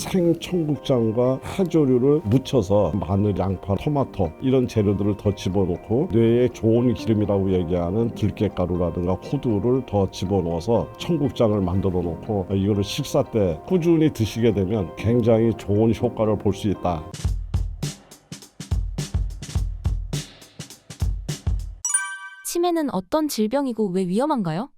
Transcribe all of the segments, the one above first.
생청국장과 해조류를 묻혀서 마늘, 양파, 토마토 이런 재료들을 더 집어넣고 뇌에 좋은 기름이라고 얘기하는 들깨가루라든가 호두를 더 집어넣어서 청국장을 만들어 놓고 이거를 식사 때 꾸준히 드시게 되면 굉장히 좋은 효과를 볼 수 있다. 치매는 어떤 질병이고 왜 위험한가요?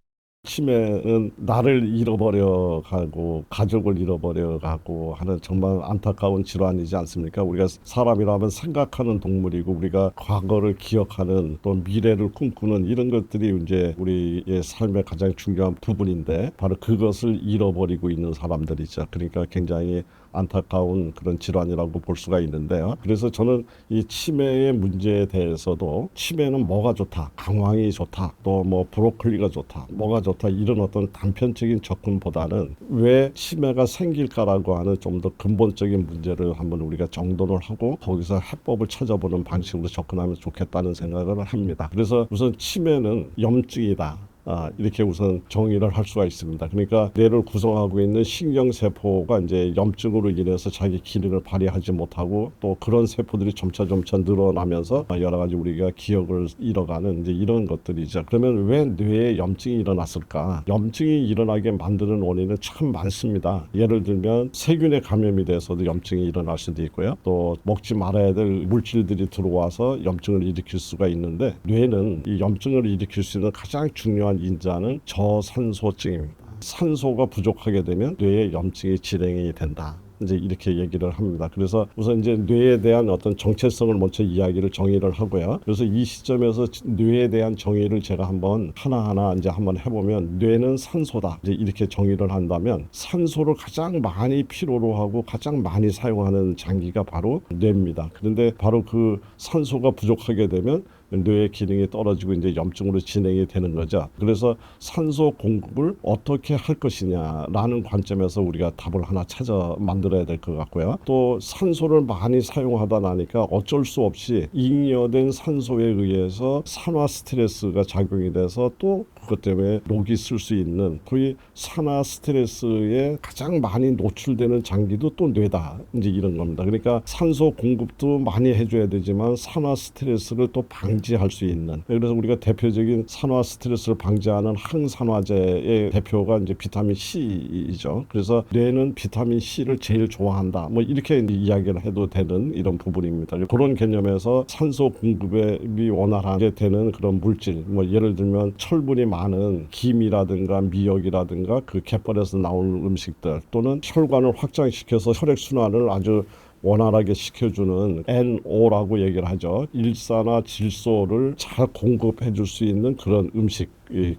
치매는 나를 잃어버려 가고 가족을 잃어버려 가고 하는 정말 안타까운 질환이지 않습니까? 우리가 사람이라면 생각하는 동물이고 우리가 과거를 기억하는 또 미래를 꿈꾸는 이런 것들이 이제 우리의 삶의 가장 중요한 부분인데 바로 그것을 잃어버리고 있는 사람들이죠. 그러니까 굉장히 안타까운 그런 질환이라고 볼 수가 있는데요. 그래서 저는 이 치매의 문제에 대해서도 치매는 뭐가 좋다, 강황이 좋다, 또 뭐 브로콜리가 좋다, 뭐가 좋다 이런 어떤 단편적인 접근보다는 왜 치매가 생길까라고 하는 좀 더 근본적인 문제를 한번 우리가 정돈을 하고 거기서 해법을 찾아보는 방식으로 접근하면 좋겠다는 생각을 합니다. 그래서 우선 치매는 염증이다. 이렇게 우선 정의를 할 수가 있습니다. 그러니까 뇌를 구성하고 있는 신경세포가 이제 염증으로 인해서 자기 기능을 발휘하지 못하고 또 그런 세포들이 점차 늘어나면서 여러 가지 우리가 기억을 잃어가는 이제 이런 것들이죠. 그러면 왜 뇌에 염증이 일어났을까? 염증이 일어나게 만드는 원인은 참 많습니다. 예를 들면 세균에 감염이 돼서도 염증이 일어날 수도 있고요. 또 먹지 말아야 될 물질들이 들어와서 염증을 일으킬 수가 있는데 뇌는 이 염증을 일으킬 수 있는 가장 중요한 인자는 저산소증입니다. 산소가 부족하게 되면 뇌에 염증이 진행이 된다. 이제 이렇게 얘기를 합니다. 그래서 우선 이제 뇌에 대한 어떤 정체성을 먼저 이야기를 정의를 하고요. 그래서 이 시점에서 뇌에 대한 정의를 제가 한번 하나하나 이제 한번 해보면 뇌는 산소다. 이제 이렇게 정의를 한다면 산소를 가장 많이 필요로 하고 가장 많이 사용하는 장기가 바로 뇌입니다. 그런데 바로 그 산소가 부족하게 되면 뇌의 기능이 떨어지고 이제 염증으로 진행이 되는 거죠. 그래서 산소 공급을 어떻게 할 것이냐라는 관점에서 우리가 답을 하나 찾아 만들어야 될 것 같고요. 또 산소를 많이 사용하다 나니까 어쩔 수 없이 잉여된 산소에 의해서 산화 스트레스가 작용이 돼서 또 그것 때문에 녹이 쓸 수 있는 거의 산화 스트레스에 가장 많이 노출되는 장기도 또 뇌다. 이제 이런 겁니다. 그러니까 산소 공급도 많이 해줘야 되지만 산화 스트레스를 또 방지할 수 있는. 그래서 우리가 대표적인 산화 스트레스를 방지하는 항산화제의 대표가 이제 비타민 C이죠. 그래서 뇌는 비타민 C를 제일 좋아한다. 뭐 이렇게 이야기를 해도 되는 이런 부분입니다. 그런 개념에서 산소 공급이 원활하게 되는 그런 물질, 뭐 예를 들면 철분이 많은 김이라든가 미역이라든가 그 갯벌에서 나오는 음식들 또는 혈관을 확장시켜서 혈액 순환을 아주 원활하게 시켜주는 NO라고 얘기를 하죠. 일산화질소를 잘 공급해 줄 수 있는 그런 음식.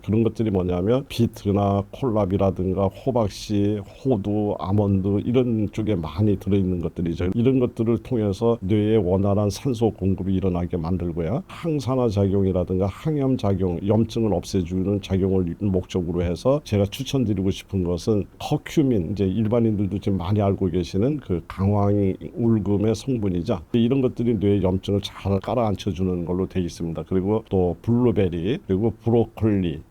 그런 것들이 뭐냐면 비트나 콜라비라든가 호박씨, 호두, 아몬드 이런 쪽에 많이 들어있는 것들이죠. 이런 것들을 통해서 뇌에 원활한 산소 공급이 일어나게 만들고요. 항산화 작용이라든가 항염 작용, 염증을 없애주는 작용을 목적으로 해서 제가 추천드리고 싶은 것은 커큐민, 이제 일반인들도 지금 많이 알고 계시는 그 강황이 울금의 성분이죠. 이런 것들이 뇌의 염증을 잘 깔아앉혀주는 걸로 되어 있습니다. 그리고 또 블루베리, 그리고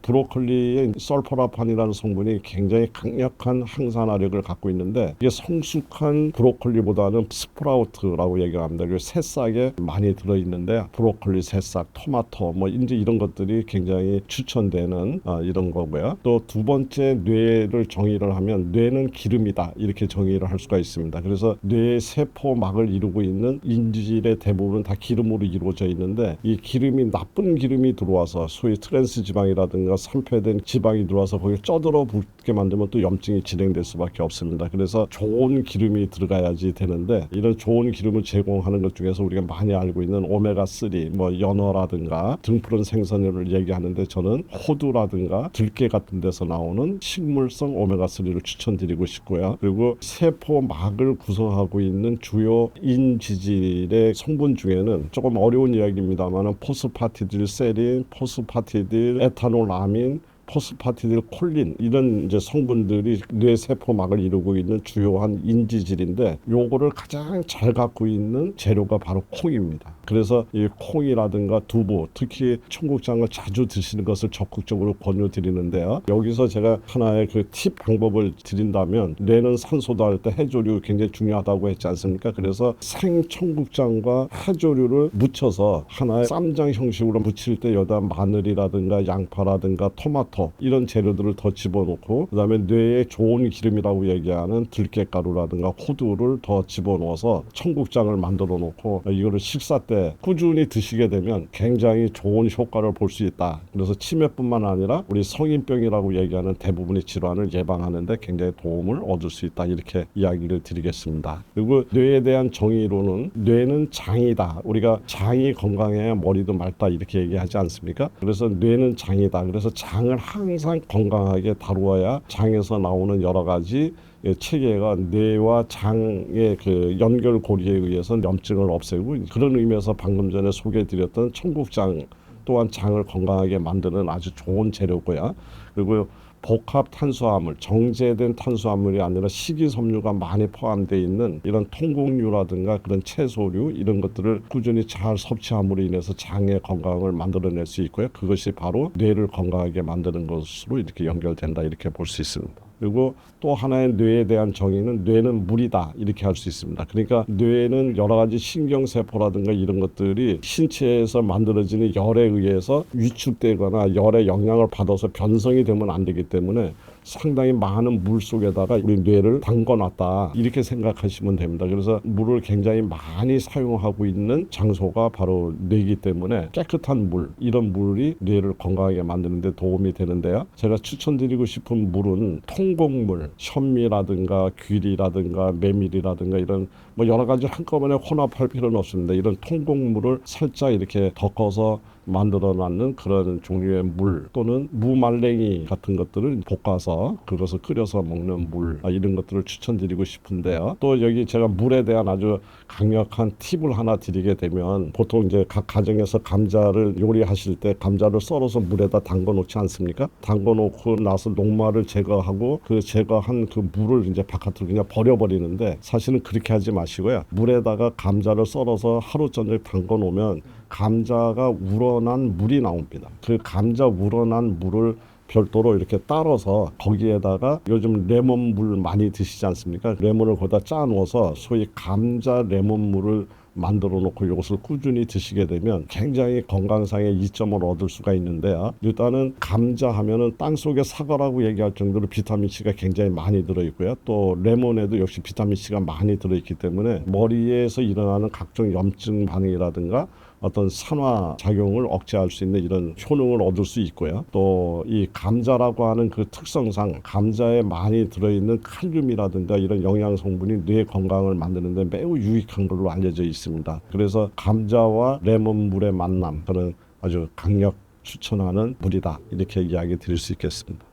브로콜리의 설포라판이라는 성분이 굉장히 강력한 항산화력을 갖고 있는데 이게 성숙한 브로콜리보다는 스프라우트라고 얘기합니다. 그리고 새싹에 많이 들어있는데 브로콜리, 새싹, 토마토 뭐 이제 이런 것들이 굉장히 추천되는 이런 거고요. 또 두 번째 뇌를 정의를 하면 뇌는 기름이다 이렇게 정의를 할 수가 있습니다. 그래서 뇌의 세포막을 이루고 있는 인지질의 대부분은 다 기름으로 이루어져 있는데 이 기름이 나쁜 기름이 들어와서 소위 트랜스 지방이라든가 산패된 지방이 들어와서 거기에 쪄들어 붙게 만들면 또 염증이 진행될 수밖에 없습니다. 그래서 좋은 기름이 들어가야지 되는데 이런 좋은 기름을 제공하는 것 중에서 우리가 많이 알고 있는 오메가3 뭐 연어라든가 등푸른 생선류를 얘기하는데 저는 호두라든가 들깨 같은 데서 나오는 식물성 오메가3를 추천드리고 싶고요. 그리고 세포막을 구성하고 있는 주요 인지질의 성분 중에는 조금 어려운 이야기입니다만 포스파티딜 세린, 포스파티딜 에타놀아민, 포스파티딜 콜린 이런 이제 성분들이 뇌 세포막을 이루고 있는 주요한 인지질인데 요거를 가장 잘 갖고 있는 재료가 바로 콩입니다. 그래서 이 콩이라든가 두부, 특히 청국장을 자주 드시는 것을 적극적으로 권유드리는데요. 여기서 제가 하나의 그 팁 방법을 드린다면, 뇌는 산소도 할 때 해조류 굉장히 중요하다고 했지 않습니까? 그래서 생청국장과 해조류를 묻혀서 하나의 쌈장 형식으로 무칠 때 여기다 마늘이라든가 양파라든가 토마토 이런 재료들을 더 집어넣고, 그다음에 뇌에 좋은 기름이라고 얘기하는 들깨가루라든가 호두를 더 집어넣어서 청국장을 만들어 놓고 이거를 식사 때 꾸준히 드시게 되면 굉장히 좋은 효과를 볼 수 있다. 그래서 치매뿐만 아니라 우리 성인병이라고 얘기하는 대부분의 질환을 예방하는 데 굉장히 도움을 얻을 수 있다. 이렇게 이야기를 드리겠습니다. 그리고 뇌에 대한 정의로는 뇌는 장이다. 우리가 장이 건강해야 머리도 맑다 이렇게 얘기하지 않습니까? 그래서 뇌는 장이다. 그래서 장을 항상 건강하게 다루어야 장에서 나오는 여러 가지 체계가 뇌와 장의 그 연결고리에 의해서 염증을 없애고, 그런 의미에서 방금 전에 소개해드렸던 청국장 또한 장을 건강하게 만드는 아주 좋은 재료고요. 그리고 복합 탄수화물, 정제된 탄수화물이 아니라 식이섬유가 많이 포함되어 있는 이런 통곡류라든가 그런 채소류 이런 것들을 꾸준히 잘 섭취함으로 인해서 장의 건강을 만들어낼 수 있고요. 그것이 바로 뇌를 건강하게 만드는 것으로 이렇게 연결된다 이렇게 볼 수 있습니다. 그리고 또 하나의 뇌에 대한 정의는 뇌는 물이다 이렇게 할 수 있습니다. 그러니까 뇌는 여러 가지 신경세포라든가 이런 것들이 신체에서 만들어지는 열에 의해서 위축되거나 열의 영향을 받아서 변성이 되면 안 되기 때문에 상당히 많은 물 속에다가 우리 뇌를 담궈놨다 이렇게 생각하시면 됩니다. 그래서 물을 굉장히 많이 사용하고 있는 장소가 바로 뇌이기 때문에 깨끗한 물, 이런 물이 뇌를 건강하게 만드는 데 도움이 되는데요. 제가 추천드리고 싶은 물은 통곡물, 현미라든가 귀리라든가 메밀이라든가 이런 뭐 여러 가지 한꺼번에 혼합할 필요는 없습니다. 이런 통곡물을 살짝 이렇게 덮어서 만들어놨는 그런 종류의 물, 또는 무말랭이 같은 것들을 볶아서 그것을 끓여서 먹는 물, 이런 것들을 추천드리고 싶은데요. 또 여기 제가 물에 대한 아주 강력한 팁을 하나 드리게 되면, 보통 이제 각 가정에서 감자를 요리하실 때 감자를 썰어서 물에다 담궈 놓지 않습니까? 담궈 놓고 나서 녹말을 제거하고 그 제거한 그 물을 이제 바깥으로 그냥 버려버리는데, 사실은 그렇게 하지 마시고요. 물에다가 감자를 썰어서 하루 전에 담궈 놓으면 감자가 우러난 물이 나옵니다. 그 감자 우러난 물을 별도로 이렇게 따라서 거기에다가 요즘 레몬물 많이 드시지 않습니까? 레몬을 거기다 짜 놓아서 소위 감자 레몬물을 만들어 놓고 이것을 꾸준히 드시게 되면 굉장히 건강상의 이점을 얻을 수가 있는데요. 일단은 감자 하면은 땅속의 사과라고 얘기할 정도로 비타민C가 굉장히 많이 들어있고요. 또 레몬에도 역시 비타민C가 많이 들어있기 때문에 머리에서 일어나는 각종 염증 반응이라든가 어떤 산화 작용을 억제할 수 있는 이런 효능을 얻을 수 있고요. 또 이 감자라고 하는 그 특성상 감자에 많이 들어있는 칼륨이라든가 이런 영양 성분이 뇌 건강을 만드는 데 매우 유익한 걸로 알려져 있습니다. 그래서 감자와 레몬물의 만남, 저는 아주 강력 추천하는 물이다 이렇게 이야기 드릴 수 있겠습니다.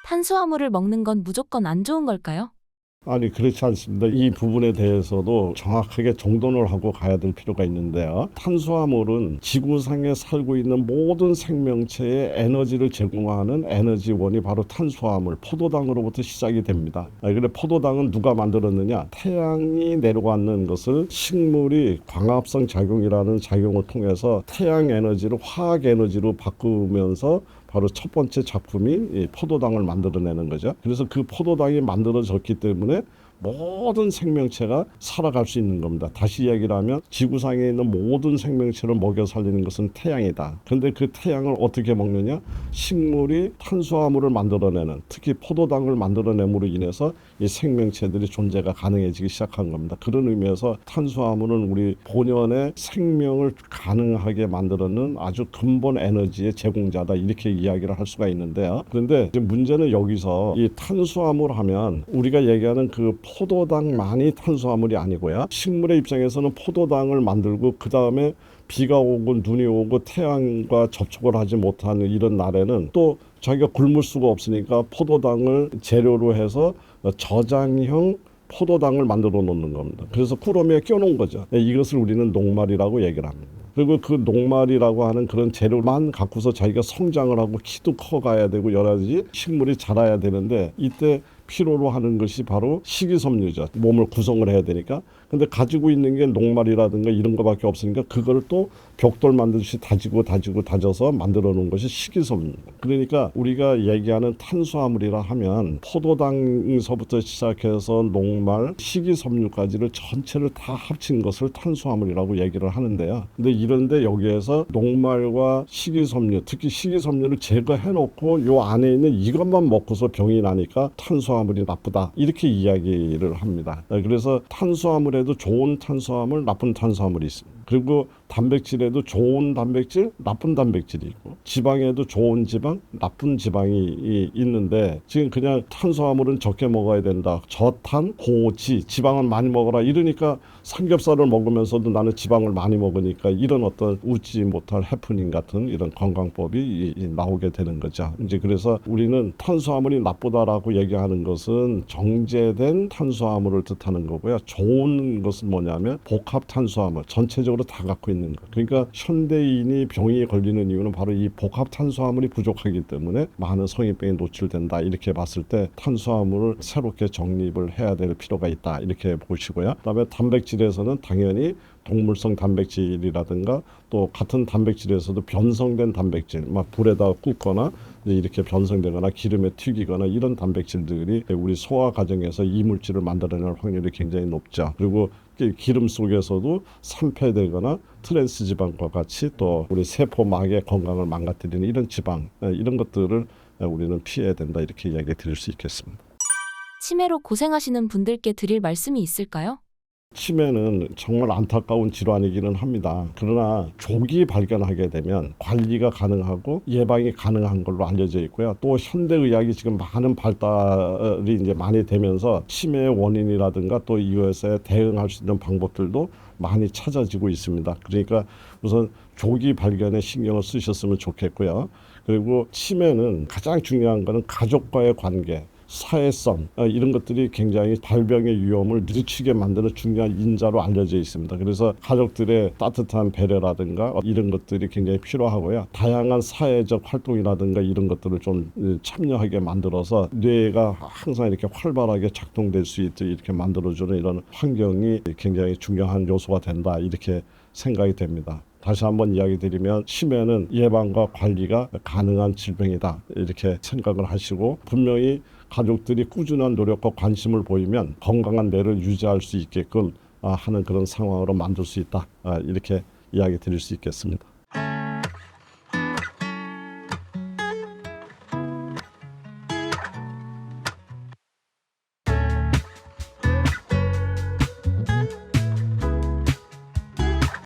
탄수화물을 먹는 건 무조건 안 좋은 걸까요? 아니, 그렇지 않습니다. 이 부분에 대해서도 정확하게 정돈을 하고 가야 될 필요가 있는데요. 탄수화물은 지구상에 살고 있는 모든 생명체에 에너지를 제공하는 에너지원이 바로 탄수화물, 포도당으로부터 시작이 됩니다. 그런데 포도당은 누가 만들었느냐? 태양이 내려가는 것을 식물이 광합성 작용이라는 작용을 통해서 태양 에너지를 화학 에너지로 바꾸면서 바로 첫 번째 작품이 포도당을 만들어내는 거죠. 그래서 그 포도당이 만들어졌기 때문에 모든 생명체가 살아갈 수 있는 겁니다. 다시 이야기를 하면 지구상에 있는 모든 생명체를 먹여 살리는 것은 태양이다. 그런데 그 태양을 어떻게 먹느냐? 식물이 탄수화물을 만들어내는, 특히 포도당을 만들어냄으로 인해서 이 생명체들이 존재가 가능해지기 시작한 겁니다. 그런 의미에서 탄수화물은 우리 본연의 생명을 가능하게 만들어내는 아주 근본 에너지의 제공자다 이렇게 이야기를 할 수가 있는데요. 그런데 이제 문제는 여기서 이 탄수화물 하면 우리가 얘기하는 그 포도당만이 탄수화물이 아니고요. 식물의 입장에서는 포도당을 만들고 그 다음에 비가 오고 눈이 오고 태양과 접촉을 하지 못하는 이런 날에는 또 자기가 굶을 수가 없으니까 포도당을 재료로 해서 저장형 포도당을 만들어 놓는 겁니다. 그래서 꾸러미에 껴놓은 거죠. 이것을 우리는 녹말이라고 얘기를 합니다. 그리고 그 녹말이라고 하는 그런 재료만 갖고서 자기가 성장을 하고 키도 커가야 되고 여러 가지 식물이 자라야 되는데 이때 필요로 하는 것이 바로 식이섬유죠. 몸을 구성을 해야 되니까. 근데 가지고 있는 게 녹말이라든가 이런 거밖에 없으니까 그걸 또 벽돌 만들듯이 다져서 만들어 놓은 것이 식이섬유. 그러니까 우리가 얘기하는 탄수화물이라 하면 포도당서부터 시작해서 녹말, 식이섬유까지를 전체를 다 합친 것을 탄수화물이라고 얘기를 하는데요. 근데 이런데 여기에서 녹말과 식이섬유, 특히 식이섬유를 제거해 놓고 요 안에 있는 이것만 먹고서 병이 나니까 탄수화물이 나쁘다. 이렇게 이야기를 합니다. 그래서 탄수화물에도 좋은 탄수화물, 나쁜 탄수화물이 있습니다. 그리고 단백질에도 좋은 단백질, 나쁜 단백질이 있고 지방에도 좋은 지방, 나쁜 지방이 있는데 지금 그냥 탄수화물은 적게 먹어야 된다. 저탄, 고지, 지방은 많이 먹어라. 이러니까 삼겹살을 먹으면서도 나는 지방을 많이 먹으니까 이런 어떤 웃지 못할 해프닝 같은 이런 건강법이 나오게 되는 거죠. 이제 그래서 우리는 탄수화물이 나쁘다라고 얘기하는 것은 정제된 탄수화물을 뜻하는 거고요. 좋은 것은 뭐냐면 복합 탄수화물, 전체적으로 다 갖고 있는 것. 그러니까 현대인이 병이 걸리는 이유는 바로 이 복합 탄수화물이 부족하기 때문에 많은 성인병에 노출된다. 이렇게 봤을 때 탄수화물을 새롭게 정립을 해야 될 필요가 있다. 이렇게 보시고요. 그다음에 단백질에서는 당연히 동물성 단백질이라든가 또 같은 단백질에서도 변성된 단백질, 막 불에다 굽거나 이렇게 변성되거나 기름에 튀기거나 이런 단백질들이 우리 소화 과정에서 이물질을 만들어낼 확률이 굉장히 높죠. 그리고 기름 속에서도 산패되거나 트랜스 지방과 같이 또 우리 세포막의 건강을 망가뜨리는 이런 지방, 이런 것들을 우리는 피해야 된다. 이렇게 이야기 드릴 수 있겠습니다. 치매로 고생하시는 분들께 드릴 말씀이 있을까요? 치매는 정말 안타까운 질환이기는 합니다. 그러나 조기 발견하게 되면 관리가 가능하고 예방이 가능한 걸로 알려져 있고요. 또 현대의학이 지금 많은 발달이 이제 많이 되면서 치매의 원인이라든가 또 이것에 대응할 수 있는 방법들도 많이 찾아지고 있습니다. 그러니까 우선 조기 발견에 신경을 쓰셨으면 좋겠고요. 그리고 치매는 가장 중요한 것은 가족과의 관계, 사회성, 이런 것들이 굉장히 발병의 위험을 늦추게 만드는 중요한 인자로 알려져 있습니다. 그래서 가족들의 따뜻한 배려라든가 이런 것들이 굉장히 필요하고요. 다양한 사회적 활동이라든가 이런 것들을 좀 참여하게 만들어서 뇌가 항상 이렇게 활발하게 작동될 수 있도록 이렇게 만들어주는 이런 환경이 굉장히 중요한 요소가 된다. 이렇게 생각이 됩니다. 다시 한번 이야기 드리면 치매는 예방과 관리가 가능한 질병이다. 이렇게 생각을 하시고 분명히 가족들이 꾸준한 노력과 관심을 보이면 건강한 뇌를 유지할 수 있게끔 하는 그런 상황으로 만들 수 있다. 이렇게 이야기 드릴 수 있겠습니다.